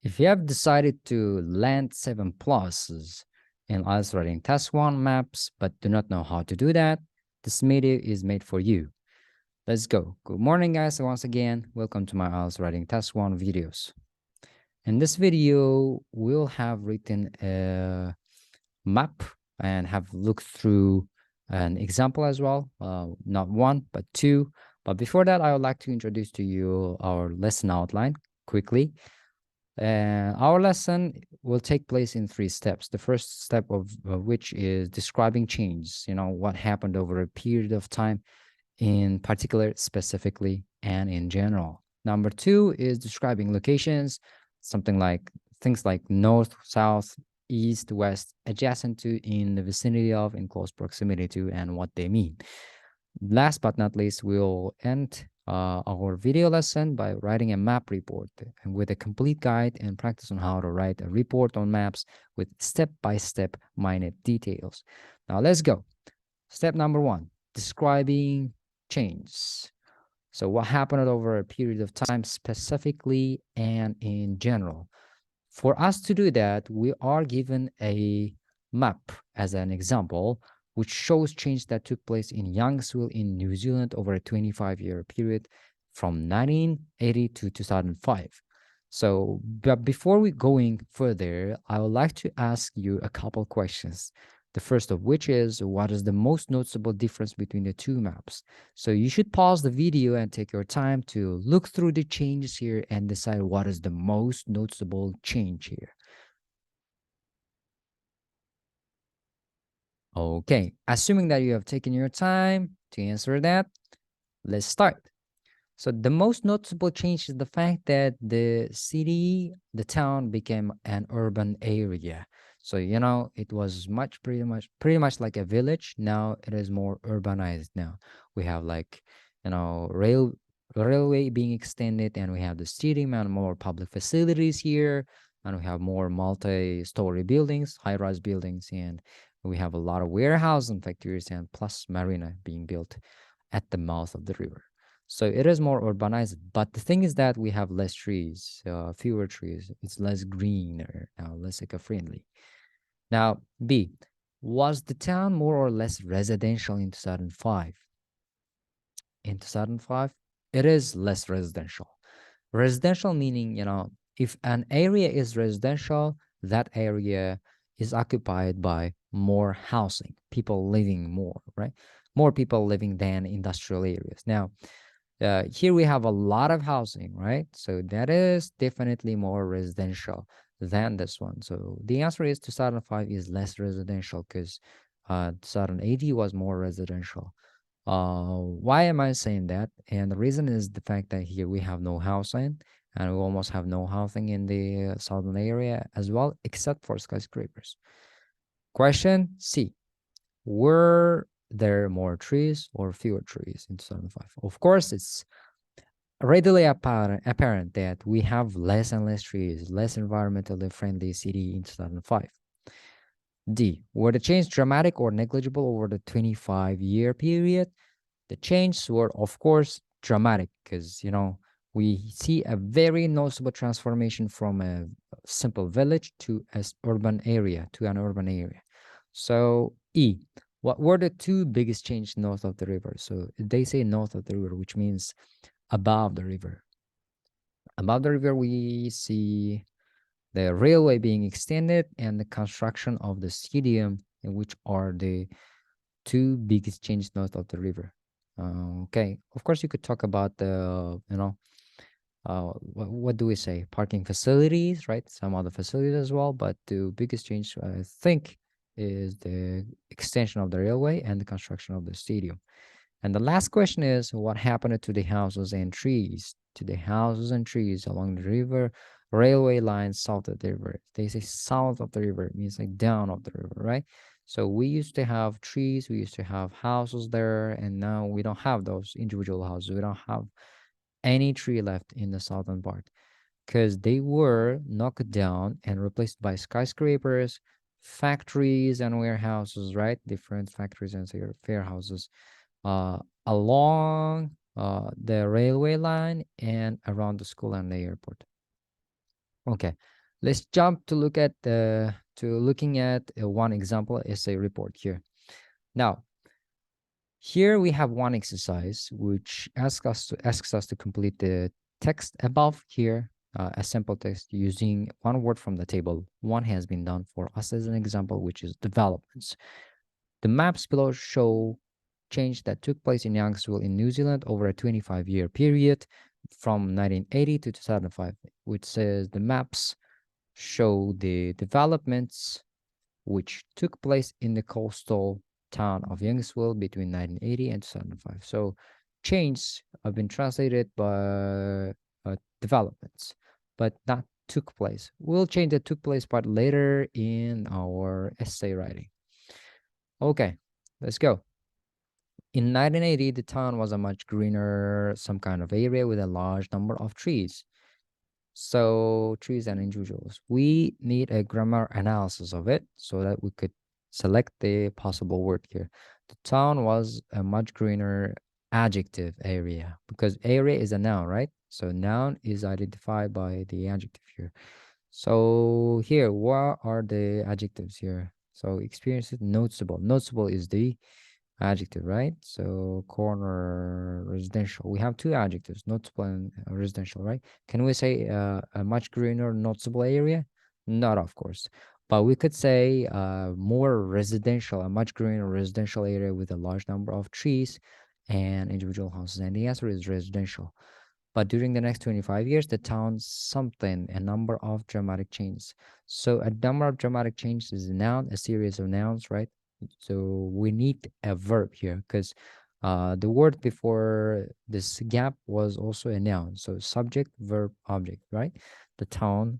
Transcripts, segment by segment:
If you have decided to land 7 pluses in IELTS Writing Test 1 maps but do not know how to do that, this video is made for you. Let's go. Good morning, guys. Once again, welcome to my IELTS Writing Test 1 videos. In this video, we'll have written a map and have looked through an example as well. Not one, but two. But before that, I would like to introduce to you our lesson outline quickly. Our lesson will take place in 3 steps. The first step of which is describing change, what happened over a period of time, in particular, specifically, and in general. Number 2 is describing locations, something like things like north, south, east, west, adjacent to, in the vicinity of, in close proximity to, and what they mean. Last but not least, we'll end our video lesson by writing a map report and with a complete guide and practice on how to write a report on maps with step-by-step minute details. Now let's go. Step number 1, describing change. So what happened over a period of time specifically and in general. For us to do that, we are given a map as an example, which shows change that took place in Youngsville in New Zealand over a 25-year period from 1980 to 2005. So, but before we going further, I would like to ask you a couple questions. The first of which is, what is the most noticeable difference between the two maps? So you should pause the video and take your time to look through the changes here and decide what is the most noticeable change here. Okay, assuming that you have taken your time to answer that, let's start. So the most noticeable change is the fact that the city, the town became an urban area. So, it was pretty much like a village. Now it is more urbanized now. We have like, railway being extended, and we have the stadium and more public facilities here. And we have more multi-story buildings, high-rise buildings, and we have a lot of warehouse and factories and plus marina being built at the mouth of the river. So it is more urbanized, but the thing is that we have less trees, fewer trees. It's less greener now, less eco-friendly. Now, B, was the town more or less residential in 2005? In 2005, it is less residential. Residential meaning, if an area is residential, that area is occupied by more housing, people living more, right? More people living than industrial areas. Now, here we have a lot of housing, right? So that is definitely more residential than this one. So the answer is 2005 is less residential because 2080 was more residential. Why am I saying that? And the reason is the fact that here we have no housing, and we almost have no housing in the southern area as well, except for skyscrapers. Question C, were there more trees or fewer trees in 2005? Of course, it's readily apparent that we have less and less trees, less environmentally friendly city in 2005. D, were the changes dramatic or negligible over the 25-year period? The changes were, of course, dramatic because, we see a very noticeable transformation from a simple village to an urban area, So E, what were the two biggest changes north of the river? So they say north of the river, which means above the river. Above the river, we see the railway being extended and the construction of the stadium, which are the two biggest changes north of the river. Okay, of course, you could talk about the, what do we say? Parking facilities, right? Some other facilities as well, but the biggest change, I think, is the extension of the railway and the construction of the stadium. And the last question is, what happened to the houses and trees? To the houses and trees along the river, railway lines south of the river. They say south of the river, it means like down of the river, right? So we used to have trees, we used to have houses there, and now we don't have those individual houses. We don't have any tree left in the southern part because they were knocked down and replaced by skyscrapers, factories, and warehouses, right? Different factories and warehouses along the railway line and around the school and the airport. Okay, Let's jump to look at looking at one example essay report here. Now, here we have one exercise which asks us to complete the text above here, a sample text using one word from the table. One has been done for us as an example, which is developments. The maps below show change that took place in Youngsville in New Zealand over a 25-year period from 1980 to 2005, which says the maps show the developments which took place in the coastal town of Youngsville between 1980 and 2005. So change have been translated by developments, but not took place. We'll change the took place part later in our essay writing. Okay, let's go. In 1980, the town was a much greener, some kind of area with a large number of trees. So trees and individuals. We need a grammar analysis of it so that we could select the possible word here. The town was a much greener adjective area because area is a noun, right? So noun is identified by the adjective here. So here, what are the adjectives here? So experience is noticeable. Noticeable is the adjective, right? So corner residential. We have two adjectives, noticeable and residential, right? Can we say a much greener noticeable area? Not, of course. But we could say more residential, a much greener residential area with a large number of trees and individual houses. And the answer is residential. But during the next 25 years, the town something, a number of dramatic changes. So a number of dramatic changes is a noun, a series of nouns, right? So we need a verb here because the word before this gap was also a noun. So subject, verb, object, right? The town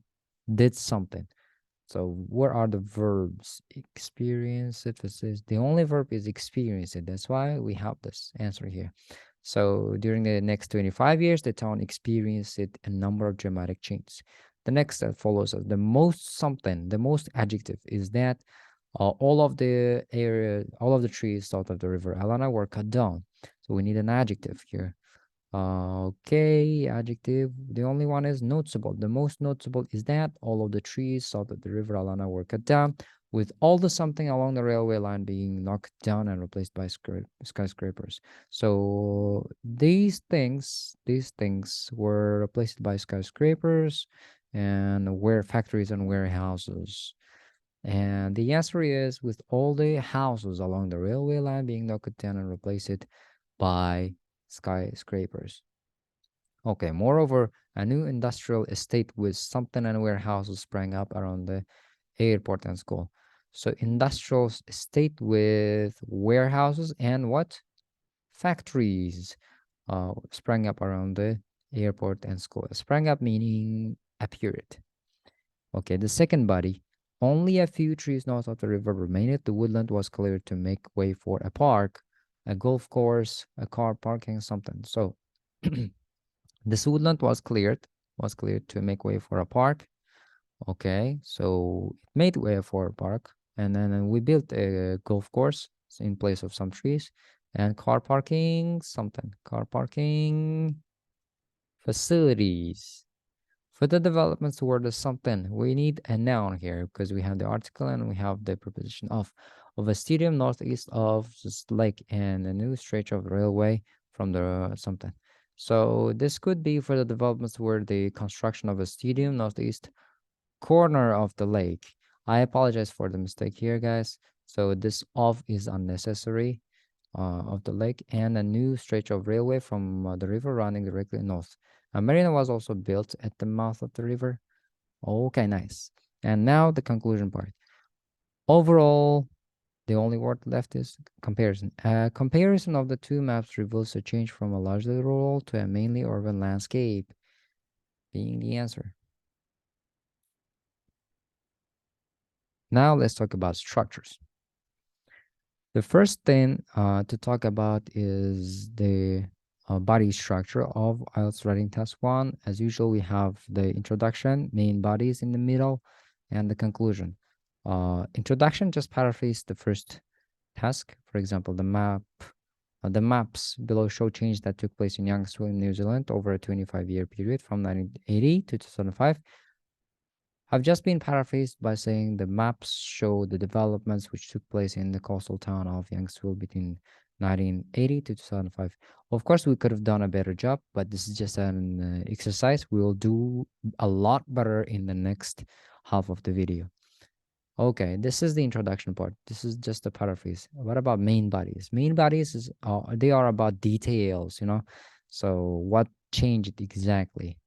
did something. So what are the verbs? Experience it. The only verb is experience it. That's why we have this answer here. So during the next 25 years, the town experienced a number of dramatic changes. The next that follows the most something, the most adjective is that all of the area, all of the trees south of the river Alana were cut down. So we need an adjective here. Okay, adjective. The only one is noticeable. The most noticeable is that all of the trees south of the river Alana were cut down, with all the something along the railway line being knocked down and replaced by skyscrapers. So these things were replaced by skyscrapers and where factories and warehouses. And the answer is with all the houses along the railway line being knocked down and replaced by skyscrapers. Okay, moreover, a new industrial estate with something and warehouses sprang up around the airport and school. So industrial estate with warehouses and what? Factories sprang up around the airport and school. Sprang up meaning appeared. Okay, the second body. Only a few trees north of the river remained. The woodland was cleared to make way for a park, a golf course, a car parking, something. So this woodland was cleared to make way for a park. Okay, so it made way for a park, and then we built a golf course in place of some trees, and car parking, something, car parking facilities. For the developments word is something, we need a noun here because we have the article and we have the preposition of a stadium northeast of this lake and a new stretch of railway from the something. So this could be for the developments where the construction of a stadium northeast corner of the lake. I apologize for the mistake here, guys. So this of is unnecessary of the lake and a new stretch of railway from the river running directly north. A marina was also built at the mouth of the river. Okay, nice. And now the conclusion part. Overall, the only word left is comparison. A comparison of the two maps reveals a change from a largely rural to a mainly urban landscape, being the answer. Now let's talk about structures. The first thing to talk about is the body structure of IELTS writing test 1. As usual, we have the introduction, main bodies in the middle, and the conclusion. Introduction just paraphrase the first task. For example, the maps below show change that took place in Youngsville, New Zealand over a 25-year period from 1980 to 2005. I've just been paraphrased by saying the maps show the developments which took place in the coastal town of Youngsville between 1980 to 2005. Of course, we could have done a better job, but this is just an exercise. We will do a lot better in the next half of the video. Okay, this is the introduction part. This is just a paraphrase. What about main bodies? Main bodies is they are about details, you know. So what changed exactly?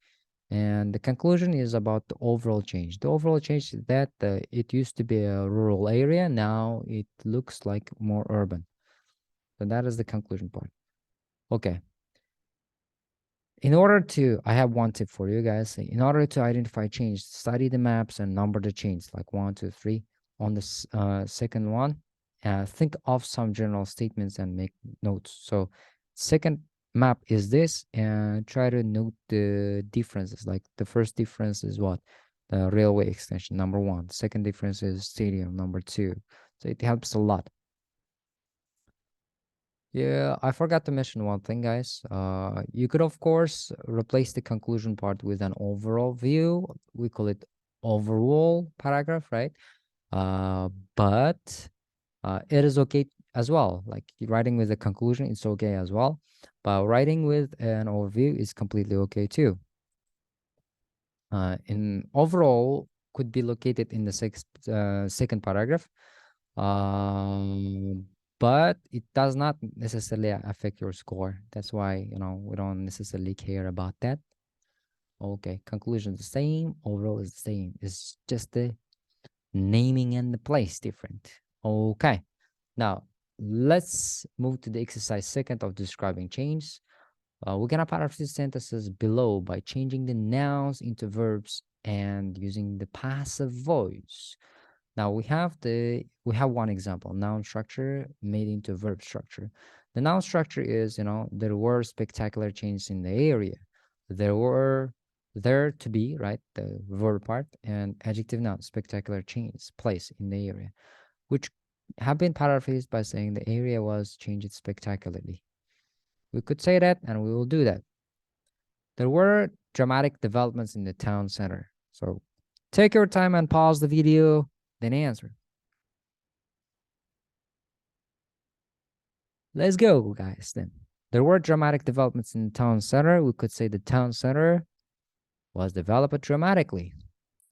And the conclusion is about the overall change. The overall change is that it used to be a rural area. Now it looks like more urban. So that is the conclusion part. Okay. In order to, I have one tip for you guys. In order to identify change, study the maps and number the change, like 1, 2, 3. On the second one, think of some general statements and make notes. So, second map is this, and try to note the differences. Like the first difference is what? The railway extension, number one. Second difference is stadium, number two. So it helps a lot. Yeah, I forgot to mention one thing, guys. You could, of course, replace the conclusion part with an overall view. We call it overall paragraph, right? Uh, but it is okay as well. Like writing with a conclusion, it's okay as well. But writing with an overview is completely okay too. In overall could be located in the second paragraph. Um, but it does not necessarily affect your score. That's why, we don't necessarily care about that. Okay, conclusion is the same, overall is the same. It's just the naming and the place different. Okay, now let's move to the exercise second of describing change. We're gonna paraphrase sentences below by changing the nouns into verbs and using the passive voice. Now we have one example, noun structure made into verb structure. The noun structure is, there were spectacular changes in the area. There to be, right, the verb part, and adjective noun, spectacular change, place in the area, which have been paraphrased by saying the area was changed spectacularly. We could say that, and we will do that. There were dramatic developments in the town center. So take your time and pause the video, then answer. Let's go, guys, then. There were dramatic developments in the town center. We could say the town center was developed dramatically.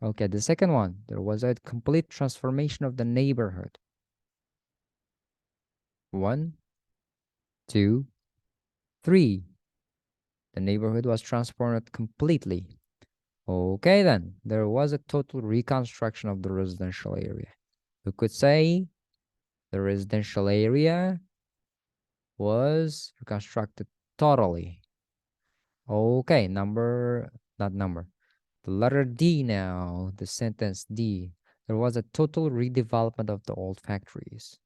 Okay, the second one, there was a complete transformation of the neighborhood. 1, 2, 3. The neighborhood was transformed completely. Okay, then, there was a total reconstruction of the residential area. We could say the residential area was reconstructed totally. Okay, not number. The letter D now, the sentence D. There was a total redevelopment of the old factories.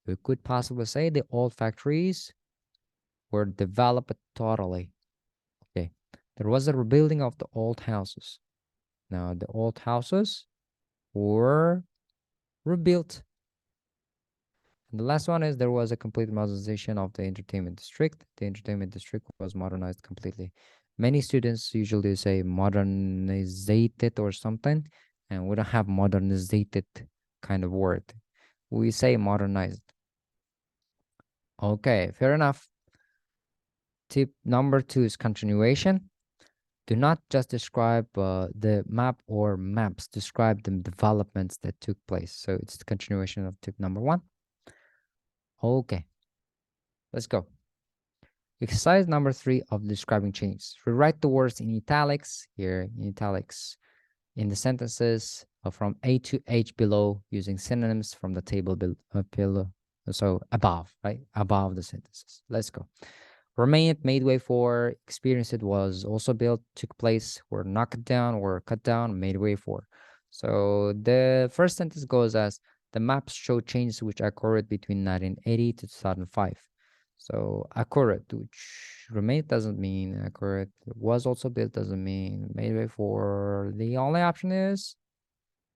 We could possibly say the old factories were developed totally. Okay. There was a rebuilding of the old houses. Now, the old houses were rebuilt. And the last one is there was a complete modernization of the entertainment district. The entertainment district was modernized completely. Many students usually say modernizated or something, and we don't have modernizated kind of word. We say modernized. Okay, fair enough. Tip number 2 is continuation. Do not just describe the map or maps, describe the developments that took place. So it's the continuation of tip number 1. Okay, let's go. Exercise number 3 of describing change. Rewrite the words in italics, here in italics, in the sentences from A to H below using synonyms from the table below. So above, right? Above the sentences. Let's go. Remain, made way for, experienced, was also built, took place, were knocked down, were cut down, made way for. So the first sentence goes as the maps show changes which occurred between 1980 to 2005. So accurate, which remained doesn't mean accurate. Was also built doesn't mean made way for. The only option is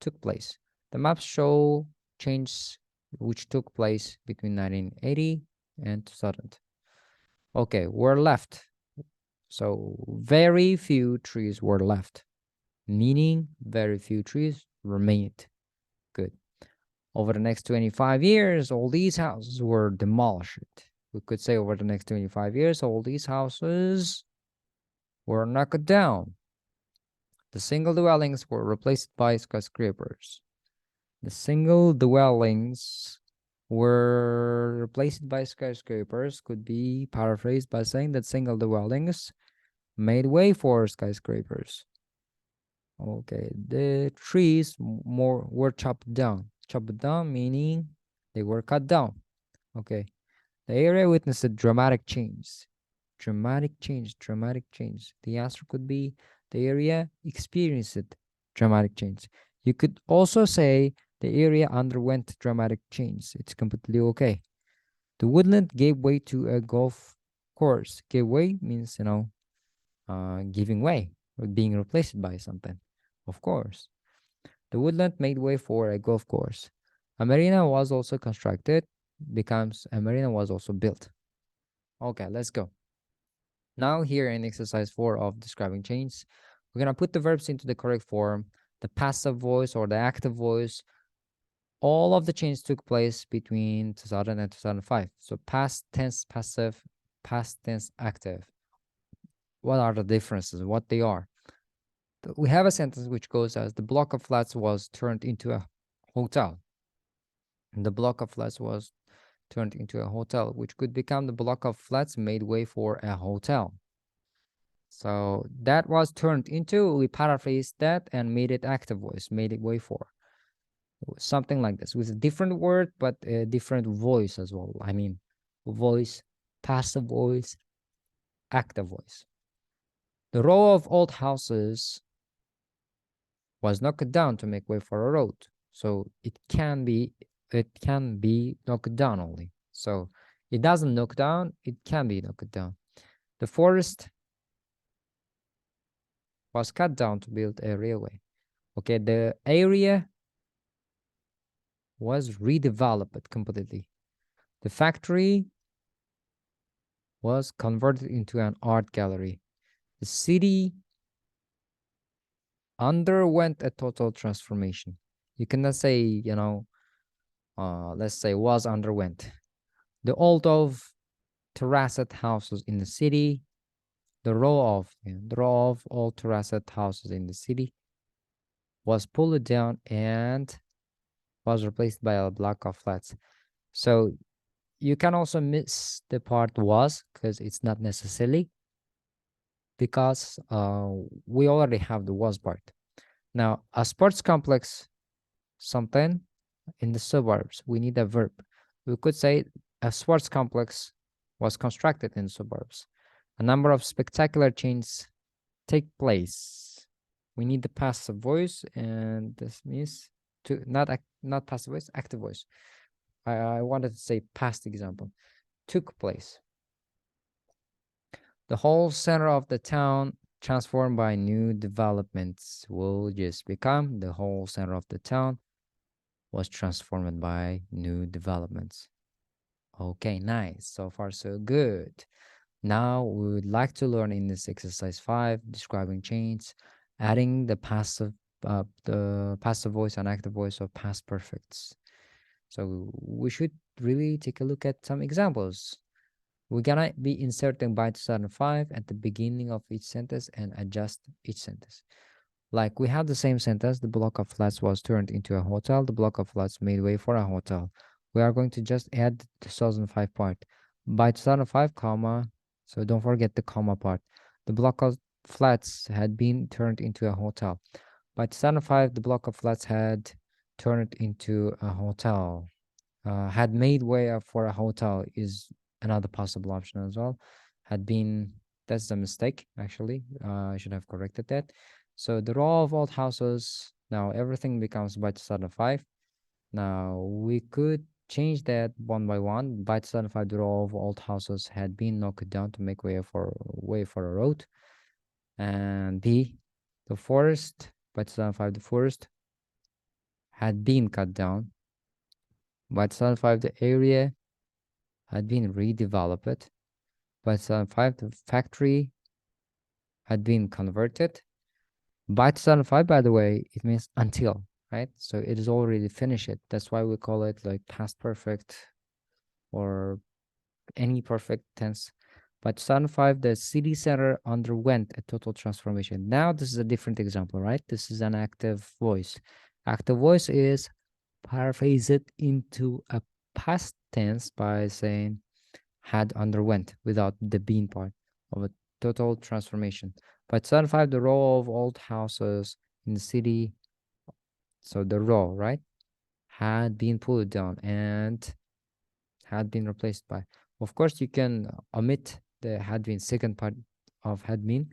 took place. The maps show changes which took place between 1980 and 2000. Okay, were left. So very few trees were left. meaning very few trees remained. Good. Over the next 25 years, all these houses were demolished. We could say over the next 25 years, all these houses were knocked down. The single dwellings were replaced by skyscrapers. The single dwellings were replaced by skyscrapers could be paraphrased by saying that single dwellings made way for skyscrapers. Okay, the trees more were chopped down. Chopped down meaning they were cut down. Okay, the area witnessed a dramatic change. Dramatic change, dramatic change. The answer could be the area experienced dramatic change. You could also say the area underwent dramatic change. It's completely okay. The woodland gave way to a golf course. Gave way means, giving way or being replaced by something. Of course. The woodland made way for a golf course. A marina was also constructed, becomes a marina was also built. Okay, let's go. Now here in exercise 4 of describing change, we're going to put the verbs into the correct form, the passive voice or the active voice. All of the change took place between 2000 and 2005. So past tense passive, past tense active. What are the differences? What they are? We have a sentence which goes as the block of flats was turned into a hotel. And the block of flats was turned into a hotel, which could become the block of flats made way for a hotel. So that was turned into, we paraphrased that and made it active voice, made it way for. Something like this with a different word, but a different voice as well. I mean, voice, passive voice, active voice. The row of old houses was knocked down to make way for a road. So it can be knocked down only. So it doesn't knock down, it can be knocked down. The forest was cut down to build a railway. Okay, the area was redeveloped completely. The factory was converted into an art gallery. The city underwent a total transformation. You cannot say, let's say was underwent. The old of terraced houses in the city, the row of old terraced houses in the city was pulled down and was replaced by a block of flats. So you can also miss the part was because it's not necessarily, because we already have the was part. Now, a sports complex, something in the suburbs, we need a verb. We could say a sports complex was constructed in the suburbs. A number of spectacular changes take place. We need the passive voice, and this means to not passive voice, active voice. I wanted to say past example. Took place. The whole center of the town transformed by new developments will just become the whole center of the town was transformed by new developments. Okay, nice. So far, so good. Now we would like to learn in this exercise 5, describing change, adding the passive voice and active voice of past perfects. So we should really take a look at some examples. We're gonna be inserting by 2005 at the beginning of each sentence and adjust each sentence. Like we have the same sentence, the block of flats was turned into a hotel, the block of flats made way for a hotel. We are going to just add the 2005 part. By 2005, comma, so don't forget the comma part. The block of flats had been turned into a hotel. By 2005, the block of flats had turned into a hotel. Had made way for a hotel is another possible option as well. Had been, that's a mistake actually. I should have corrected that. So the row of old houses, now everything becomes by 2005. Now we could change that one by one. By 2005, the row of old houses had been knocked down to make way for a road. And B, the forest, by 2005, the forest had been cut down. By 2005, the area had been redeveloped. By 2005, the factory had been converted. By 2005, by the way, it means until, right? So it is already finished. That's why we call it like past perfect or any perfect tense. By 2005, the city center underwent a total transformation. Now, this is a different example, right? This is an active voice. Active voice is paraphrase it into a past tense by saying had underwent without the being part of a total transformation. By 2005, the role of old houses in the city, so the role, right, had been pulled down and had been replaced by. Of course, you can omit the had been second part of had been.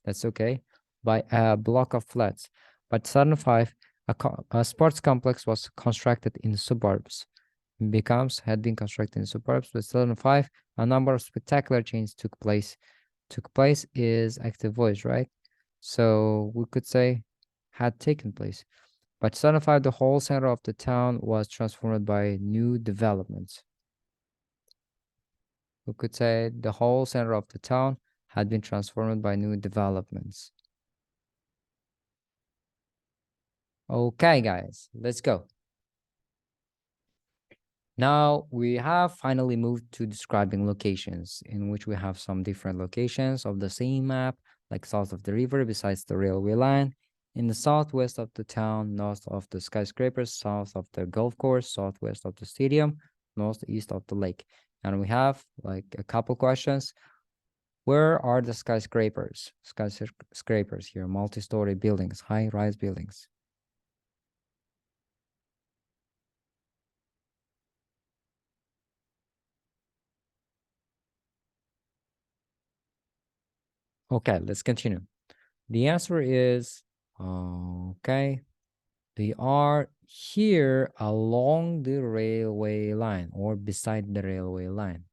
That's okay. By a block of flats. By 2005, a sports complex was constructed in suburbs. Becomes had been constructed in suburbs. By 2005, a number of spectacular changes took place. Took place is active voice, right? So we could say had taken place. By 2005, the whole center of the town was transformed by new developments. We could say the whole center of the town had been transformed by new developments. Okay, guys, let's go. Now we have finally moved to describing locations, in which we have some different locations of the same map, like south of the river besides the railway line, in the southwest of the town, north of the skyscrapers, south of the golf course, southwest of the stadium, northeast of the lake. And we have like a couple questions. Where are the skyscrapers? Skyscrapers here, multi-story buildings, high-rise buildings. Okay, let's continue. The answer is, okay, they are here along the railway line or beside the railway line.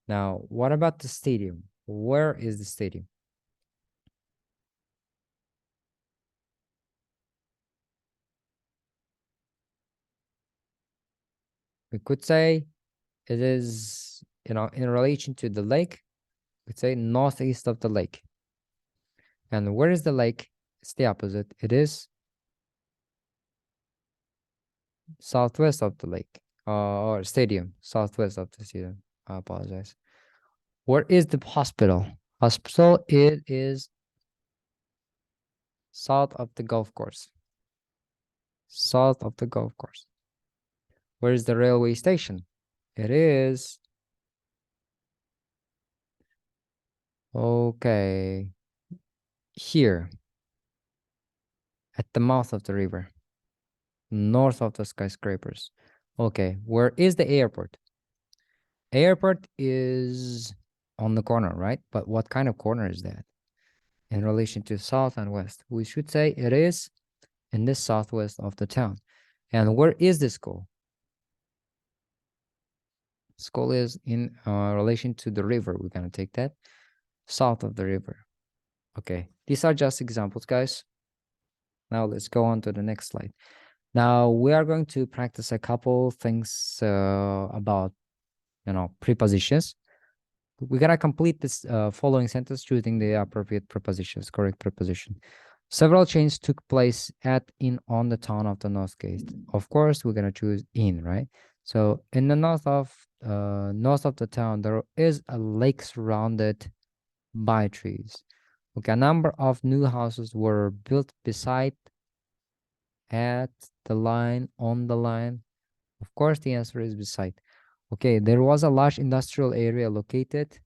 Now, what about the stadium? Where is the stadium? We could say it is, in relation to the lake, we could say northeast of the lake. And where is the lake? It's the opposite. It is southwest of the lake, or stadium, southwest of the stadium. I apologize. Where is the hospital? Hospital, it is south of the golf course. South of the golf course. Where is the railway station? It is, okay, here at the mouth of the river, north of the skyscrapers. Okay, where is the airport? Airport is on the corner, right? But what kind of corner is that in relation to south and west? We should say it is in the southwest of the town. And where is the school? School is in relation to the river. We're going to take that south of the river. Okay, these are just examples, guys. Now let's go on to the next slide. Now we are going to practice a couple things about, prepositions. We're going to complete this following sentence choosing the appropriate prepositions, correct preposition. Several changes took place at, in, on the town of the North Gate. Of course, we're going to choose in, right? So in the north of the town, there is a lake surrounded by trees. Okay, a number of new houses were built beside, at the line, on the line. Of course, the answer is beside. Okay, there was a large industrial area located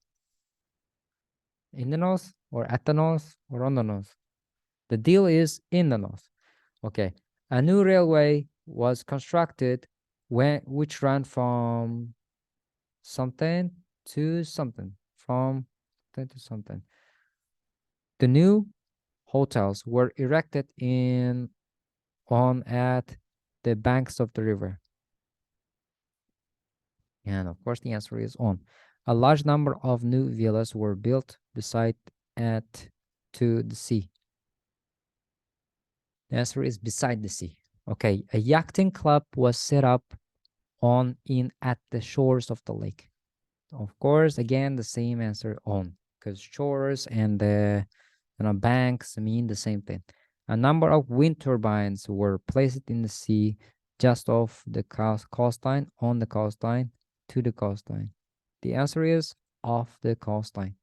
in the north, or at the north, or on the north. The deal is in the north. Okay, a new railway was constructed which ran from something to something, from something to something. The new hotels were erected at the banks of the river. And of course, the answer is on. A large number of new villas were built beside at to the sea. The answer is beside the sea. Okay, a yachting club was set up at the shores of the lake. Of course, again, the same answer on, because shores and the banks mean the same thing. A number of wind turbines were placed in the sea just off the coastline, on the coastline, to the coastline. The answer is off the coastline.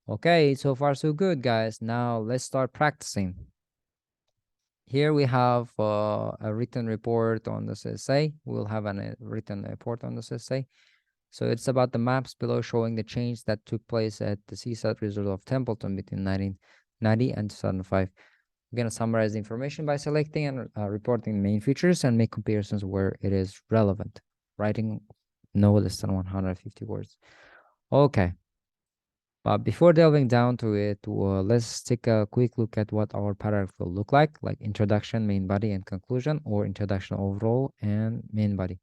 Okay, so far so good, guys. Now let's start practicing. Here we have a written report on this essay. We'll have a written report on this essay. So it's about the maps below showing the change that took place at the seaside resort of Templeton between 1990 and 2005. We're going to summarize the information by selecting and reporting main features and make comparisons where it is relevant. Writing no less than 150 words. Okay. But before delving down to it, let's take a quick look at what our paragraph will look like introduction, main body, and conclusion, or introduction overall and main body.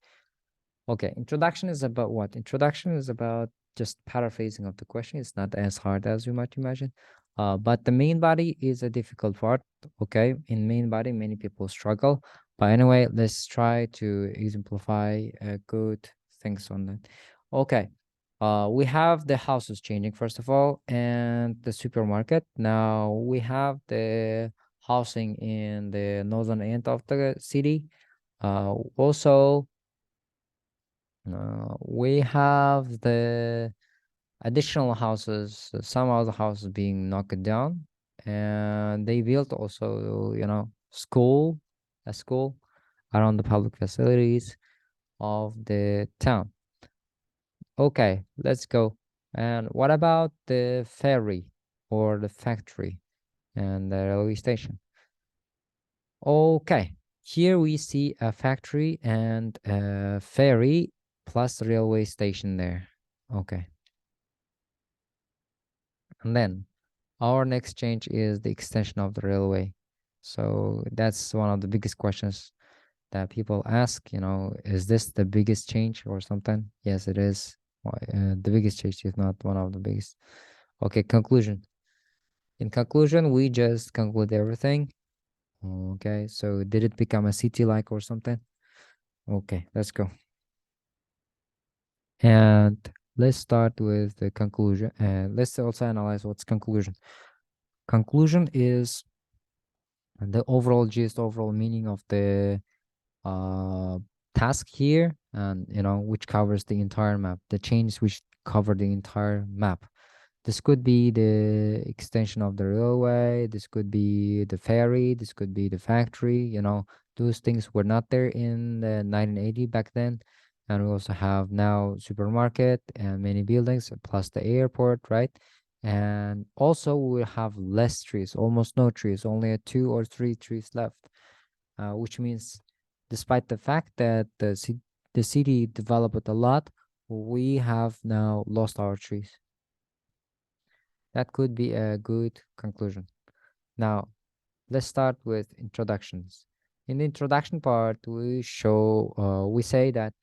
Okay, introduction is about what? Introduction is about just paraphrasing of the question. It's not as hard as you might imagine. But the main body is a difficult part. Okay, in main body, many people struggle. But anyway, let's try to exemplify good things on that. Okay, we have the houses changing first of all, and the supermarket. Now we have the housing in the northern end of the city. Also, we have the additional houses, some other houses being knocked down, and they built also, a school around the public facilities of the town. Okay, let's go. And what about the ferry or the factory and the railway station? Okay, here we see a factory and a ferry plus railway station there. Okay. And then our next change is the extension of the railway. So that's one of the biggest questions that people ask, is this the biggest change or something? Yes, it is. The biggest change is not one of the biggest. Okay, conclusion. In conclusion, we just conclude everything. Okay, so did it become a city-like or something? Okay, let's go. And let's start with the conclusion. And let's also analyze what's conclusion. Conclusion is the overall gist, overall meaning of the task here, and which covers the entire map, the changes which cover the entire map. This could be the extension of the railway, this could be the ferry, this could be the factory. Those things were not there in the 1980 back then. And we also have now supermarket and many buildings plus the airport, right? And also we have less trees, almost no trees, only 2 or 3 trees left, which means despite the fact that the city developed a lot, we have now lost our trees. That could be a good conclusion. Now, let's start with introductions. In the introduction part, we say that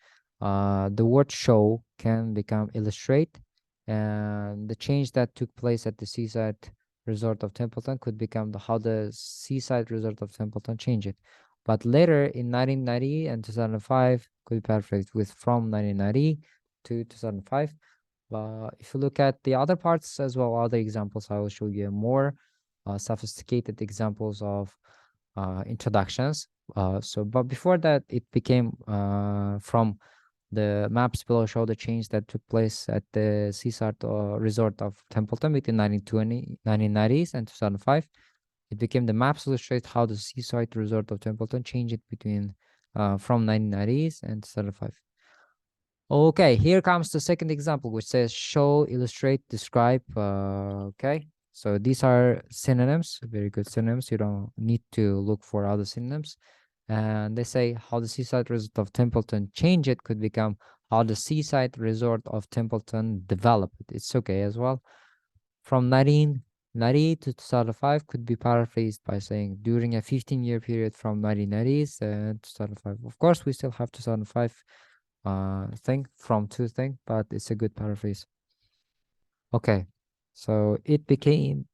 the word show can become illustrate, and the change that took place at the seaside resort of Templeton could become how the seaside resort of Templeton changed it. But later in 1990 and 2005 could be paraphrased with from 1990 to 2005. But if you look at the other parts as well, other examples, I will show you more sophisticated examples of introductions. But before that, it became from the maps below show the change that took place at the seaside resort of Templeton between 1990s and 2005. It became the maps illustrate how the seaside resort of Templeton changed between from 1990s and 2005. Okay, here comes the second example, which says show, illustrate, describe. Okay, so these are synonyms, very good synonyms. You don't need to look for other synonyms. And they say how the seaside resort of Templeton changed it could become how the seaside resort of Templeton developed. It's okay as well. From 1990 to 2005 could be paraphrased by saying during a 15-year period from 1990s to 2005. Of course, we still have 2005 thing from two thing, but it's a good paraphrase. Okay, so it became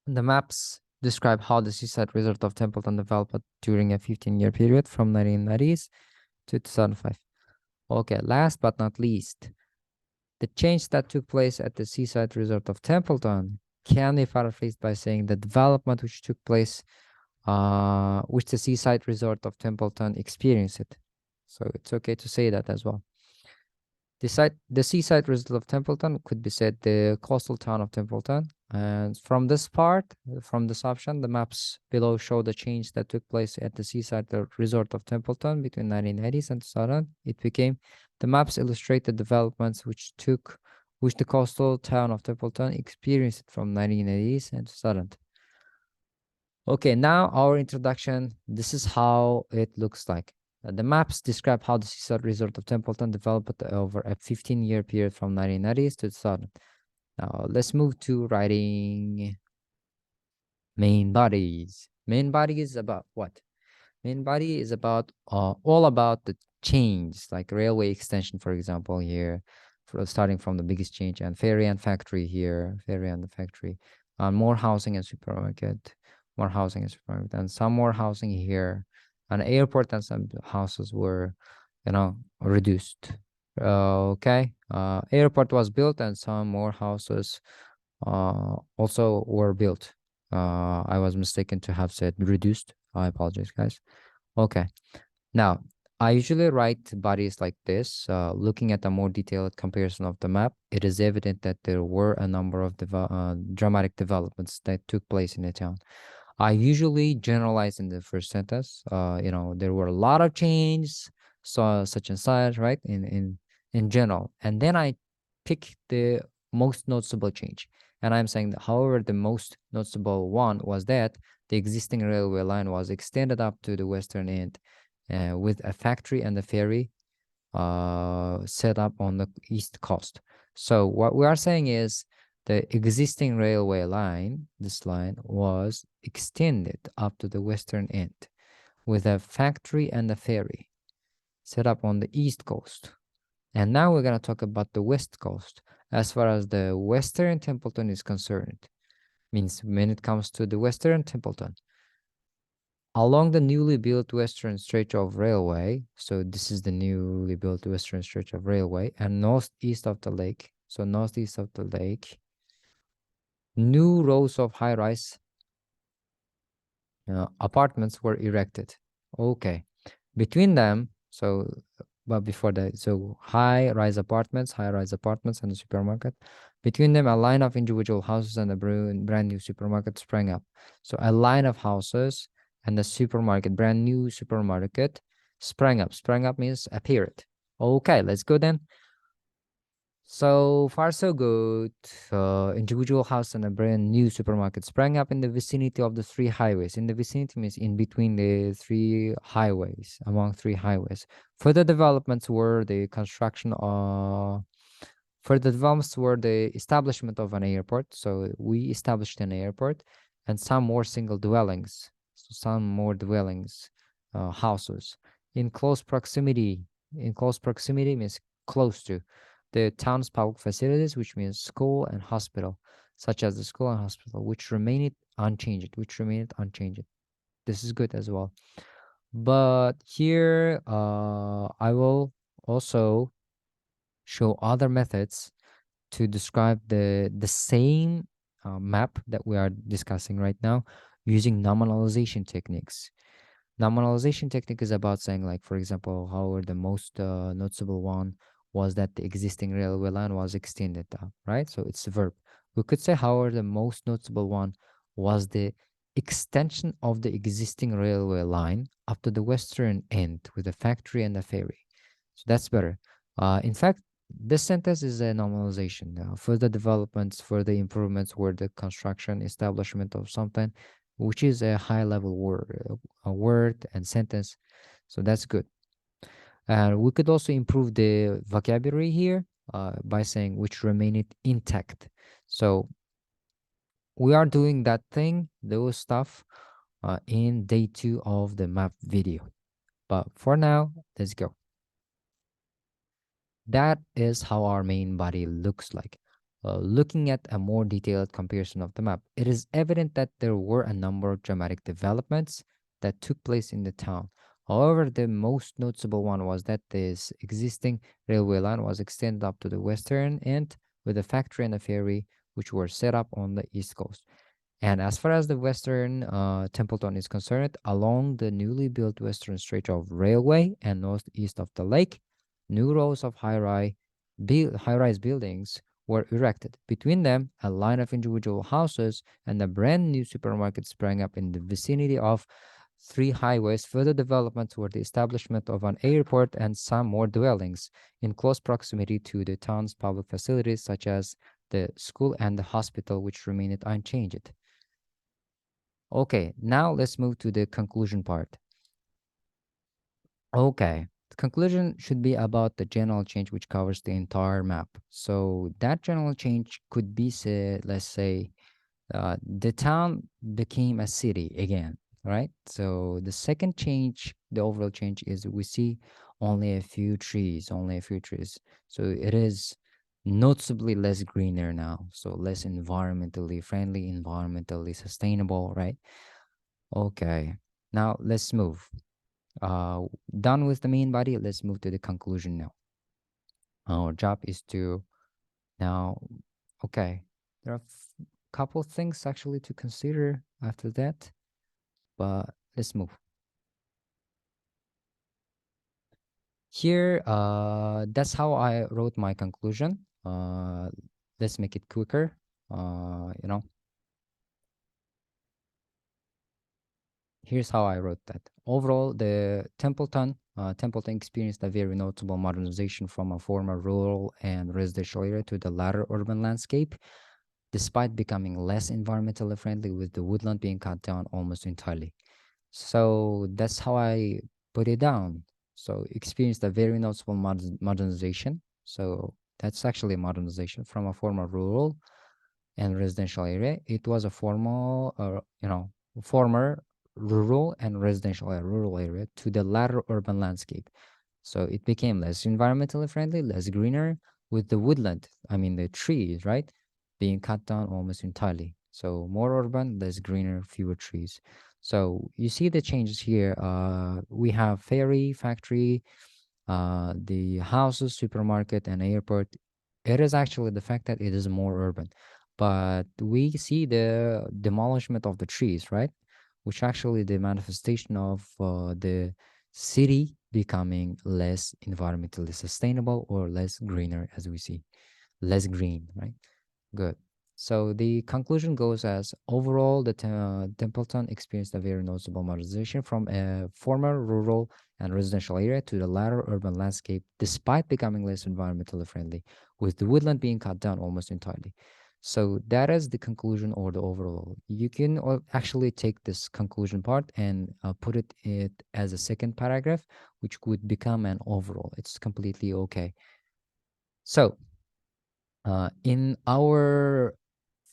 the maps describe how the seaside resort of Templeton developed during a 15-year period from 1990s to 2005. Okay, last but not least, the change that took place at the seaside resort of Templeton can be paraphrased by saying the development which took place, which the seaside resort of Templeton experienced it. So it's okay to say that as well. The seaside resort of Templeton could be said the coastal town of Templeton. And from this part, from this option, the maps below show the change that took place at the seaside resort of Templeton between 1980s and 2000. It became the maps illustrate the developments which the coastal town of Templeton experienced from 1980s and 2000. Okay, now our introduction. This is how it looks like. The maps describe how the seaside resort of Templeton developed over a 15-year period from 1990s to 2000. Now, let's move to writing main bodies. Main body is about what? Main body is about all about the change, like railway extension, for example, here, starting from the biggest change, and ferry and factory here, ferry and the factory, more housing and supermarket, more housing and supermarket, and some more housing here, an airport and some houses were, reduced. Okay, airport was built and some more houses also were built. I was mistaken to have said reduced. I apologize, guys. Okay. Now, I usually write bodies like this. Looking at a more detailed comparison of the map, it is evident that there were a number of dramatic developments that took place in the town. I usually generalize in the first sentence. There were a lot of changes, so such and such, right? In general, and then I pick the most noticeable change, and I'm saying that, however, the most noticeable one was that the existing railway line was extended up to the western end, with a factory and a ferry set up on the east coast. So what we are saying is the existing railway line, this line, was extended up to the western end with a factory and a ferry set up on the east coast. And now we're going to talk about the west coast. As far as the western Templeton is concerned, means when it comes to the western Templeton, along the newly built western stretch of railway, so this is the newly built western stretch of railway, and northeast of the lake, so northeast of the lake, new rows of high-rise apartments were erected. Okay, between them, but before that, so high-rise apartments, and a supermarket. Between them, a line of individual houses and a brand new supermarket sprang up. So a line of houses and a supermarket, brand new supermarket, sprang up. Sprang up means appeared. Okay, let's go then. So far, so good. Individual house and a brand new supermarket sprang up in the vicinity of the three highways. In the vicinity means in between the three highways, among three highways. Further developments were the establishment of an airport. So we established an airport and some more single dwellings. So some more dwellings, houses in close proximity. In close proximity means close to the town's public facilities, which means school and hospital, such as the school and hospital, which remained unchanged. This is good as well. But here, I will also show other methods to describe the same map that we are discussing right now using nominalization techniques. Nominalization technique is about saying, like, for example, how the most noticeable one was that the existing railway line was extended, right? So it's a verb. We could say, however, the most noticeable one was the extension of the existing railway line up to the western end with a factory and a ferry. So that's better. In fact, this sentence is a normalization. Further developments, further improvements were the construction, establishment of something, which is a high-level word, a word and sentence. So that's good. And we could also improve the vocabulary here by saying which remained intact. So we are doing that thing, those stuff, in day 2 of the map video. But for now, let's go. That is how our main body looks like. Looking at a more detailed comparison of the map, it is evident that there were a number of dramatic developments that took place in the town. However, the most noticeable one was that this existing railway line was extended up to the western end with a factory and a ferry which were set up on the East Coast. And as far as the western Templeton is concerned, along the newly built western stretch of railway and northeast of the lake, new rows of high-rise buildings were erected. Between them, a line of individual houses and a brand new supermarket sprang up in the vicinity of three highways. Further development toward the establishment of an airport and some more dwellings in close proximity to the town's public facilities, such as the school and the hospital, which remained unchanged. Okay, now let's move to the conclusion part. Okay, the conclusion should be about the general change which covers the entire map. So that general change could be, say, let's say, the town became a city again, right? So the second change, the overall change is we see only a few trees, only a few trees. So it is noticeably less greener now, so less environmentally friendly, environmentally sustainable, right? Okay, now let's move. Uh, Done with the main body, let's move to the conclusion now. Our job is to now, okay, there are a couple things actually to consider after that, but let's move. Here, that's how I wrote my conclusion. Let's make it quicker. You know, here's how I wrote that. Overall, the Templeton experienced a very notable modernization from a former rural and residential area to the latter urban landscape, despite becoming less environmentally friendly, with the woodland being cut down almost entirely. So that's how I put it down. So experienced a very noticeable modernization. So that's actually a modernization from a former rural and residential area. It was a former rural and rural area to the latter urban landscape. So it became less environmentally friendly, less greener, with the woodland, I mean the trees, right, being cut down almost entirely. So more urban, less greener, fewer trees. So you see the changes here. We have ferry, factory, the houses, supermarket, and airport. It is actually the fact that it is more urban, but we see the demolishment of the trees, right? Which actually the manifestation of the city becoming less environmentally sustainable or less greener, as we see, less green, right? Good. So the conclusion goes as overall, the Templeton experienced a very noticeable modernization from a former rural and residential area to the latter urban landscape, despite becoming less environmentally friendly, with the woodland being cut down almost entirely. So that is the conclusion or the overall. You can actually take this conclusion part and put it as a second paragraph, which would become an overall. It's completely okay. So in our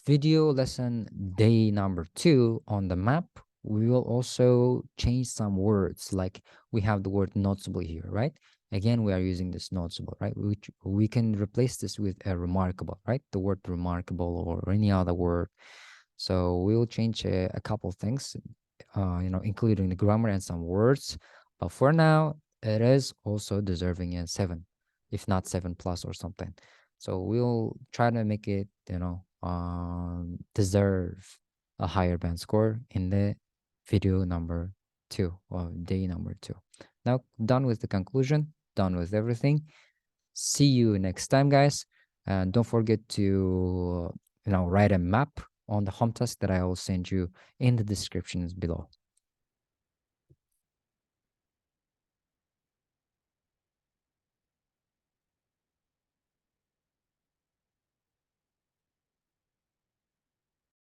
video lesson day number 2 on the map, we will also change some words. Like we have the word noticeable here, right? Again, we are using this noticeable, right? Which we can replace this with a remarkable, right? The word remarkable or any other word. So we will change a couple things, including the grammar and some words. But for now, it is also deserving a 7, if not 7 plus or something. So we'll try to make it, deserve a higher band score in the video number 2 or day number 2. Now, done with the conclusion, done with everything. See you next time, guys. And don't forget to, write a map on the home task that I will send you in the descriptions below.